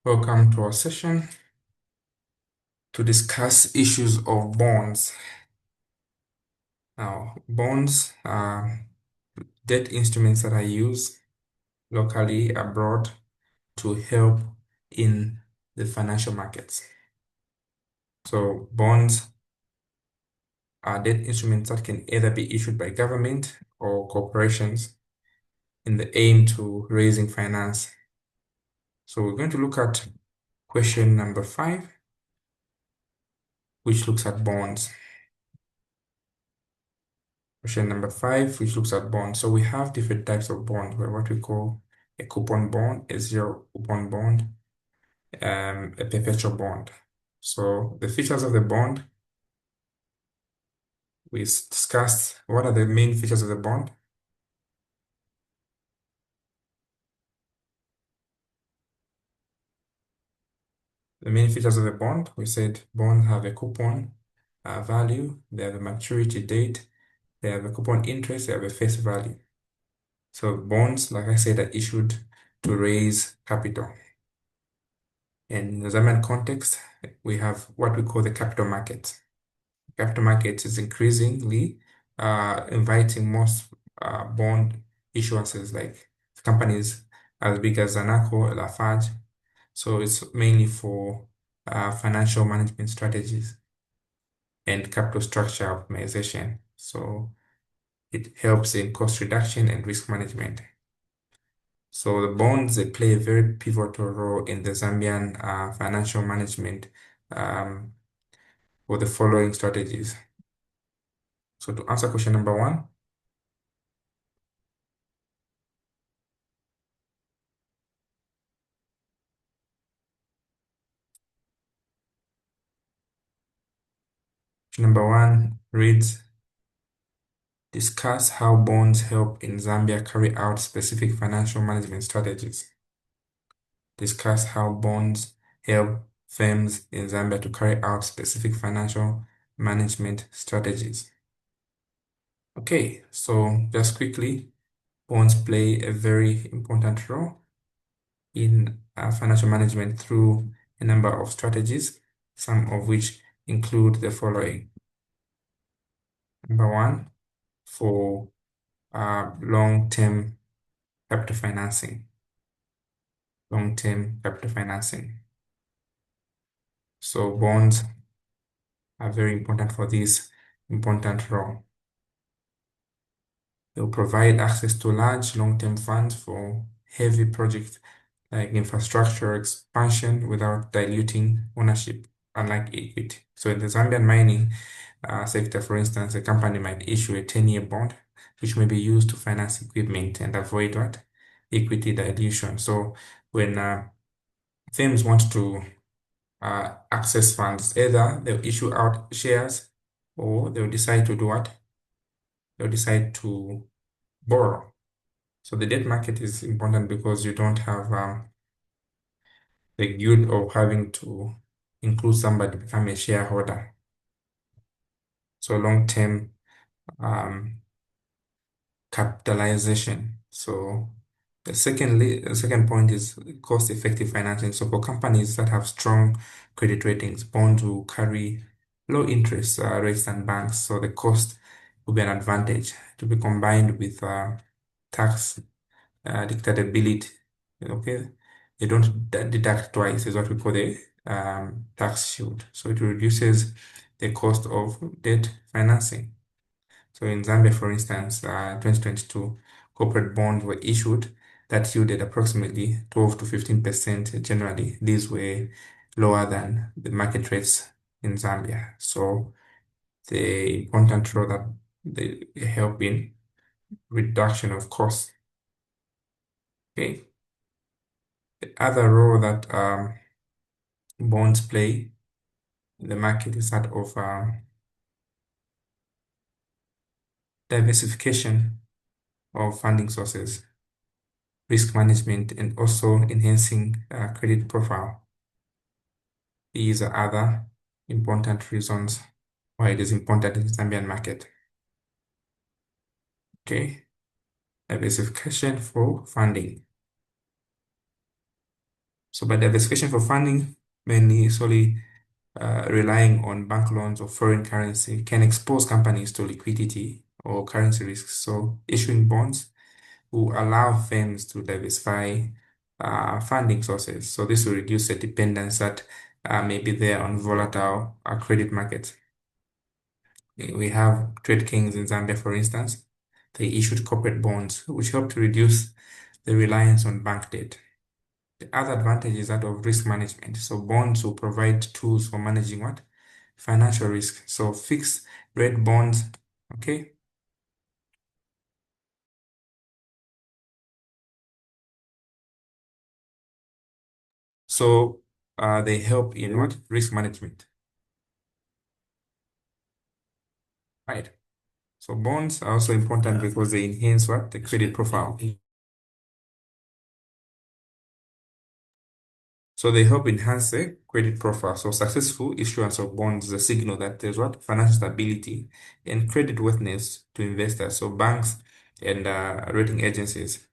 Welcome to our session to discuss issues of bonds. Now, bonds are debt instruments that are used locally abroad to help in the financial markets. So bonds are debt instruments that can either be issued by government or corporations in the aim to raising finance. So we're going to look at question number 5, which looks at bonds. Question number 5, which looks at bonds. So we have different types of bonds, what we call a coupon bond, a zero coupon bond, a perpetual bond. So the features of the bond, we discussed what are the main features of the bond. The main features of the bond, we said bonds have a coupon value, they have a maturity date, they have a coupon interest, they have a face value. So bonds, like I said, are issued to raise capital. In the Zambian context, we have what we call the capital market. Capital market is increasingly inviting most bond issuances like companies as big as Zanaco, Lafarge. So it's mainly for financial management strategies and capital structure optimization. So it helps in cost reduction and risk management. So the bonds, they play a very pivotal role in the Zambian financial management um, for the following strategies. So to answer question number 1, question number 1 reads, discuss how bonds help in Zambia carry out specific financial management strategies. Discuss how bonds help firms in Zambia to carry out specific financial management strategies. Okay, so just quickly, bonds play a very important role in financial management through a number of strategies, some of which include the following. Number 1, for long-term capital financing. Long-term capital financing. So bonds are very important for this important role. They'll provide access to large long-term funds for heavy projects like infrastructure expansion without diluting ownership, unlike equity. So in the Zambian mining sector, for instance, a company might issue a 10-year bond, which may be used to finance equipment and avoid what? Equity dilution. So when firms want to access funds, either they'll issue out shares or they'll decide to do what? They'll decide to borrow. So the debt market is important because you don't have the guilt of having to include somebody become a shareholder. So long-term capitalization. So the second point is cost-effective financing. So for companies that have strong credit ratings, bonds will carry low interest rates than banks. So the cost will be an advantage to be combined with tax deductibility. Okay, they don't deduct twice, is what we call the tax shield. So it reduces the cost of debt financing. So in Zambia, for instance, 2022 corporate bonds were issued that yielded approximately 12 to 15% generally. These were lower than the market rates in Zambia. So the important role that they help in reduction of costs. Okay. The other role that bonds play in the market is that of diversification of funding sources, risk management, and also enhancing credit profile. These are other important reasons why it is important in the Zambian market. Okay, diversification for funding. So by diversification for funding, mainly solely relying on bank loans or foreign currency can expose companies to liquidity or currency risks. So issuing bonds will allow firms to diversify funding sources. So this will reduce the dependence that may be there on volatile credit markets. We have trade kings in Zambia, for instance. They issued corporate bonds, which help to reduce the reliance on bank debt. The other advantage is that of risk management. So bonds will provide tools for managing what? Financial risk. So fixed rate bonds, okay? So they help in what? Risk management, right? So bonds are also important because they enhance what? The credit profile. So they help enhance the credit profile. So successful issuance of bonds is a signal that there's what? Financial stability and credit worthiness to investors. So banks and rating agencies.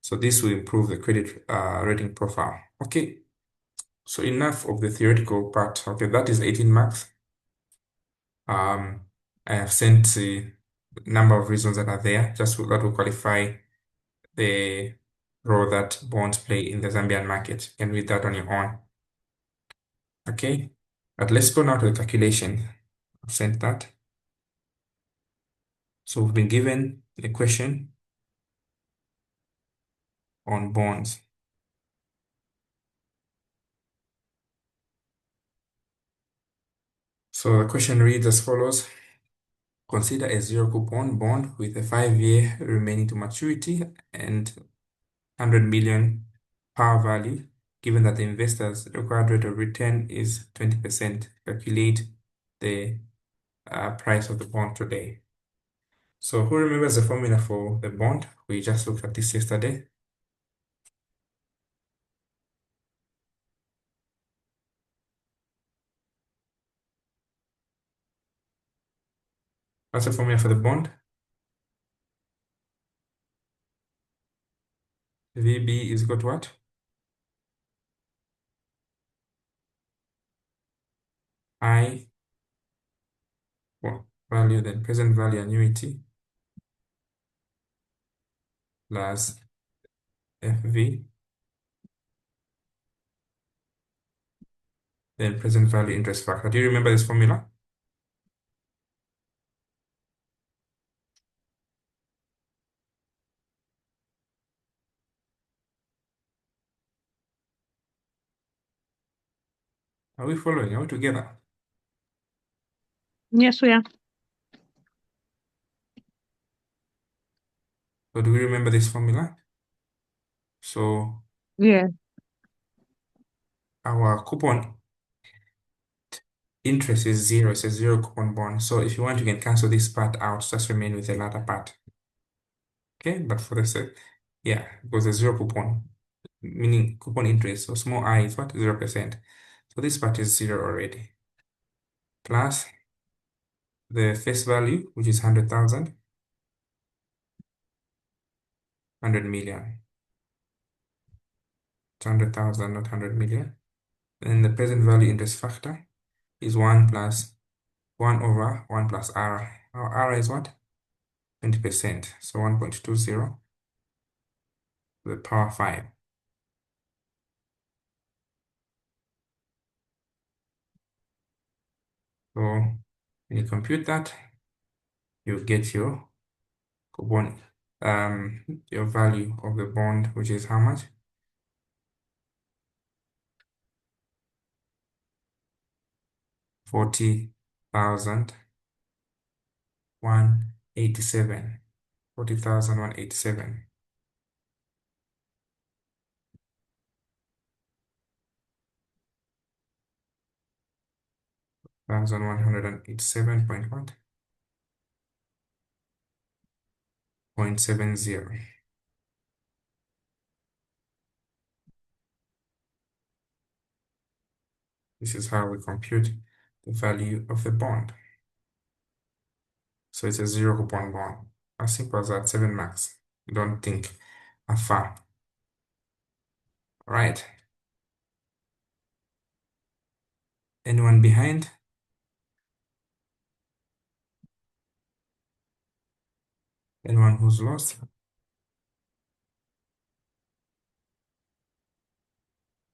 So this will improve the credit rating profile. Okay. So enough of the theoretical part. Okay, that is 18 marks. I have sent the number of reasons that are there, just that will qualify the role that bonds play in the Zambian market. You can read that on your own. Okay, but let's go now to the calculation. I've sent that. So we've been given a question on bonds. So the question reads as follows. Consider a zero coupon bond with a 5-year remaining to maturity and 100 million par value, given that the investor's required rate of return is 20%. Calculate the price of the bond today. So who remembers the formula for the bond? We just looked at this yesterday. What's the formula for the bond? VB is equal to what? I value, then present value annuity plus FV, then present value interest factor. Do you remember this formula? Are we following? Are we together? Yes, we are. So do we remember this formula? So Yeah. our coupon interest is zero. It's a zero coupon bond. So if you want, you can cancel this part out, just remain with the latter part. Okay, but for the sake, yeah, because a zero coupon, meaning coupon interest, so small I is what? 0%. So this part is zero already. Plus the face value, which is 100,000, 100 million. It's 100,000, not 100 million. And the present value interest factor is 1 plus 1 over 1 plus R. Our R is what? 20%. So 1.20 to the power 5. So when you compute that, you get your coupon, your value of the bond, which is how much? 40,187. 40,187. 1,187 point what? 0.70. This is how we compute the value of the bond. So it's a zero coupon bond. As simple as that, 7 marks. Don't think afar. All right. Anyone behind? Anyone who's lost?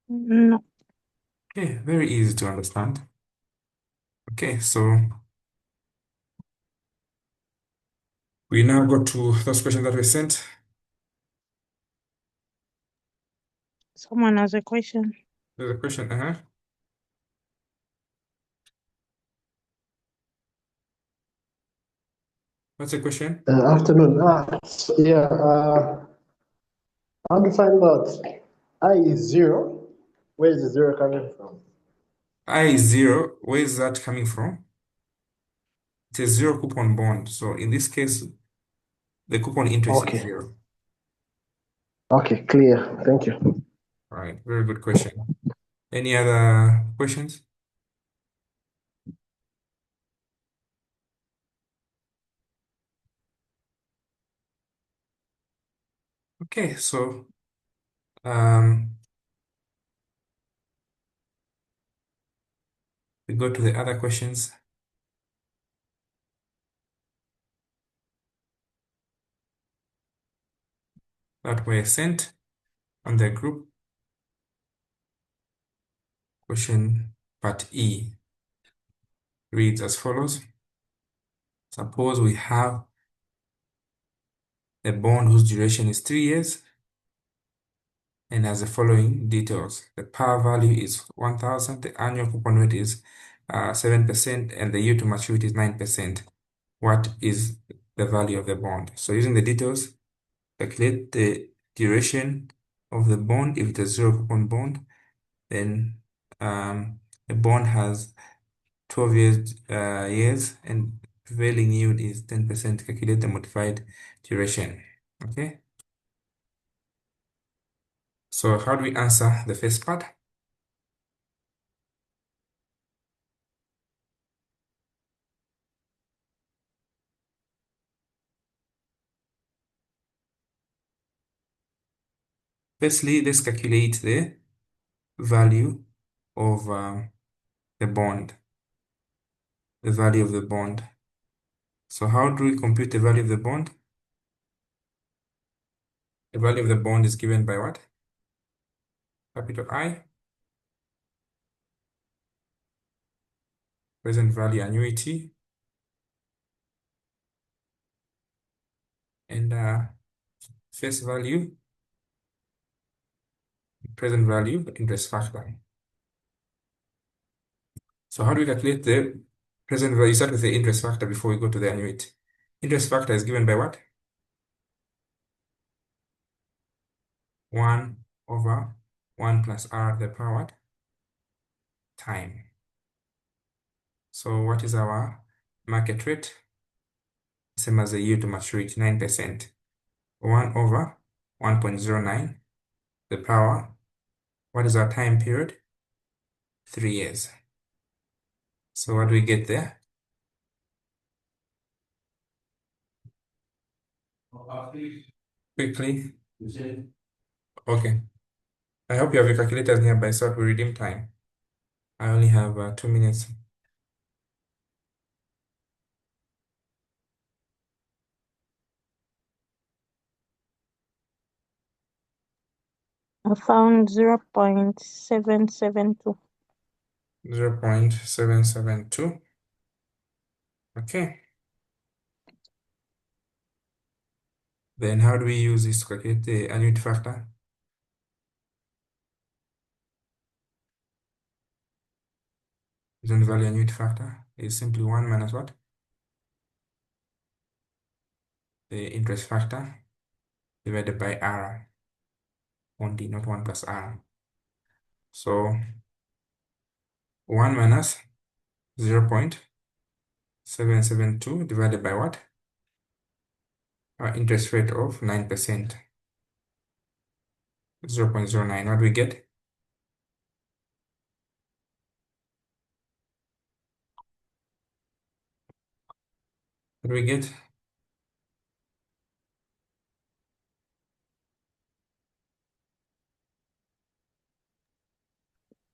No. Okay, very easy to understand. Okay, so we now go to those questions that we sent. Someone has a question. There's a question. What's the question? Afternoon. Yeah. How to find out I is zero? Where is the zero coming from? I is zero. Where is that coming from? It's a zero coupon bond. So in this case, the coupon interest is Okay. zero. Okay, clear. Thank you. All right, very good question. Any other questions? Okay, so um, we go to the other questions that were sent on the group. Question part E reads as follows. Suppose we have a bond whose duration is 3 years and has the following details. The par value is 1,000, the annual coupon rate is 7%, and the yield to maturity is 9%. What is the value of the bond? So using the details, calculate the duration of the bond. If it's a zero coupon bond, then the bond has 12 years and prevailing yield is 10%. Calculate the modified duration. Okay. So how do we answer the first part? Firstly, let's calculate the value of the bond, the value of the bond. So how do we compute the value of the bond? The value of the bond is given by what? Capital I, present value annuity, and face value, present value, interest factor. So how do we calculate the present value? Start with the interest factor before we go to the annuity. Interest factor is given by what? 1 over 1 plus r to the power what? Time. So what is our market rate? Same as the yield to maturity, 9%. 1 over 1.09, the power. What is our time period? 3 years. So what do we get there? Quickly. Okay. I hope you have your calculators nearby so that we redeem time. I only have 2 minutes. I found 0.772. 0.772. Okay. Then how do we use this to calculate the annuity factor? Present value annuity factor is simply 1 minus what? The interest factor divided by R. Only, not 1 plus R. So 1 minus 0.772 divided by what? Our interest rate of 9%. 0.09. What do we get? What do we get?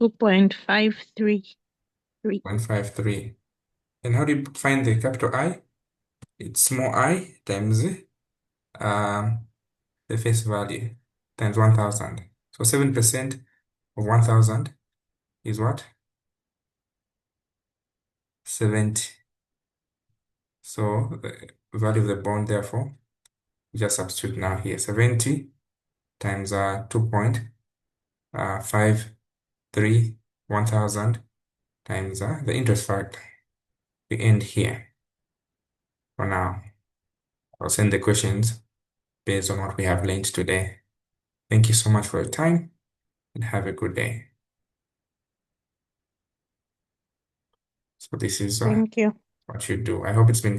2.53. 153. 153. And how do you find the capital I? It's small I times the face value times 1,000. So 7% of 1,000 is what? 70. So the value of the bond, therefore, we just substitute now here. 70 times 2.53, 1,000 times the interest factor. We end here for now. I'll send the questions based on what we have learned today. Thank you so much for your time and have a good day. So this is Thank you. what you do. I hope it's been